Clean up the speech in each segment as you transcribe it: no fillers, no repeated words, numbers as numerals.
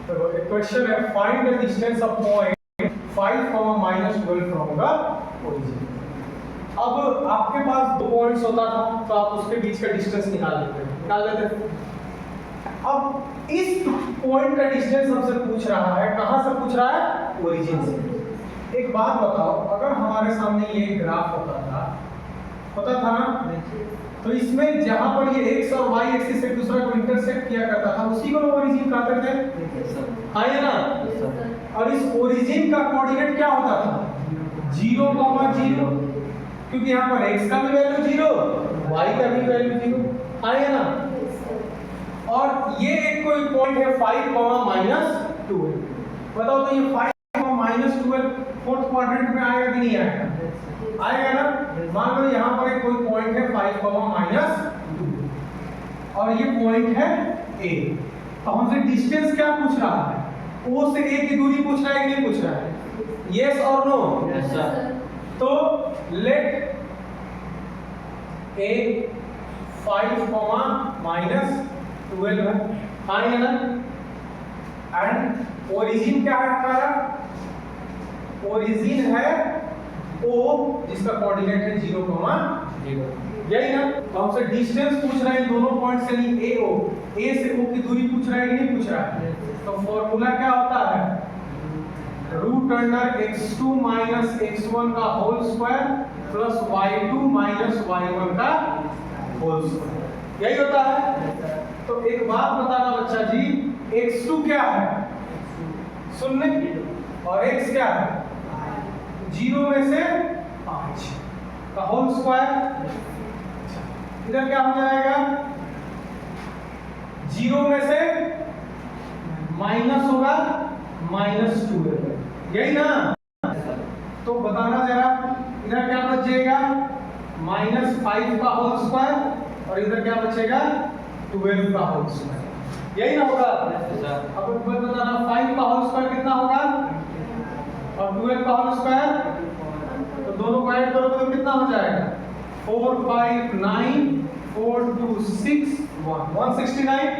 तो एक क्वेश्चन है, find the distance of point 5, -12 from the origin. अब आपके पास दो पॉइंट्स होता था तो आप उसके बीच का डिस्टेंस निकाल लेते थे। अब इस पॉइंट का डिस्टेंस हमसे पूछ रहा है, कहां से पूछ रहा है? ओरिजिन से। एक बात बताओ, अगर हमारे सामने ये ग्राफ होता था ना, तो इसमें जहां पर ये x और y एक्सिस एक दूसरे को इंटरसेक्ट किया करता था उसी को ओरिजिन कहते थे, हाँ या ना? और इस ओरिजिन का कोऑर्डिनेट क्या होता था? 0, 0, क्योंकि यहाँ पर x का भी वैल्यू 0, y का भी वैल्यू 0, हाँ या ना? और ये एक कोई पॉइंट है 5, -2। बताओ तो ये 5, -12 फोर्थ क्वाड्रेंट में आएगा कि नहीं आएगा? आएगा ना? मान लो यहाँ पर एक कोई पॉइंट है 5, -2 और ये पॉइंट है A। तो हमसे डिस्टेंस क्या पूछ रहा है? O से A की दूरी पूछ रहा है कि नहीं पूछ रहा है? यस और नो? Yes sir. तो लेट A 5, -12 है, हाँ या ना? एंड ओरिजिन क्या है हमारा? ओरिजिन है O, जिसका कोऑर्डिनेट है 0, 0, यही ना? तो हमसे डिस्टेंस पूछ रहा है दोनों पॉइंट से, नहीं AO, A से O की दूरी पूछ रहा है कि नहीं पूछ रहा है? तो फॉर्मूला क्या होता है? √x2 - x1 का whole square plus y2 - y1 का होल स्क्वायर, यही होता है। तो एक बात बताना बच्चा जी, x2 क्या है? 0, और x क्या है? 0 में से 5 का होल स्क्वायर। इधर क्या हो जाएगा? 0 में से माइनस होगा -2, यही ना? तो बताना जरा, इधर क्या बचेगा? -5 का होल स्क्वायर और इधर क्या बचेगा? 12 का होल स्क्वायर, यही ना होगा? अब बताना 5 का होल स्क्वायर कितना होगा और 12 का होल स्क्वायर, तो दोनों को ऐड करोगे तो कितना हो जाएगा? 4, 5, 9, 4, 2, 6, 169,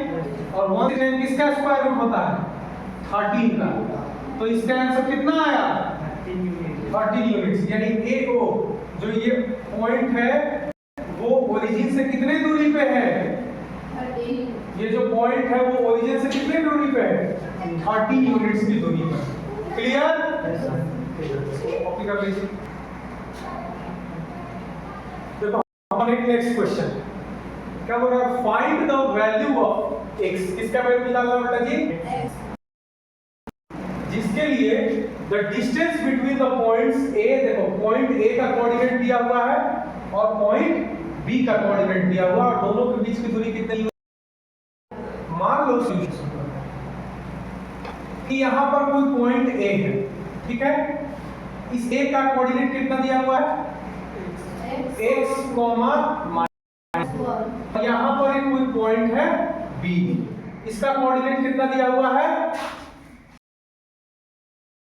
और 169 किसका स्क्वायर रूट होता है? 13 का। तो इसका आंसर कितना आया? 13 यूनिट्स। यानी AO जो ये पॉइंट है वो ओरिजिन से कितने दूरी पे है? 13। ये जो पॉइंट है वो ओरिजिन से कितने दूरी पे है? 13 यूनिट्स की दूरी पर। क्लियर? कॉपी कर लीजिए। देखो हमारे नेक्स्ट क्वेश्चन क्या बोल रहा है? Find the value of x। किसका वैल्यू निकालना बेटा जी? जिसके लिए the distance between the points A, देखो पॉइंट A का कोऑर्डिनेट दिया हुआ है और पॉइंट B का कोऑर्डिनेट दिया हुआ है, और दोनों के बीच की दूरी कितनी? मान लो कि यहां पर कोई पॉइंट A है, ठीक है? इस A का कोऑर्डिनेट कितना दिया हुआ है? x, यहां पर एक कोई पॉइंट है B, इसका कोऑर्डिनेट कितना दिया हुआ है?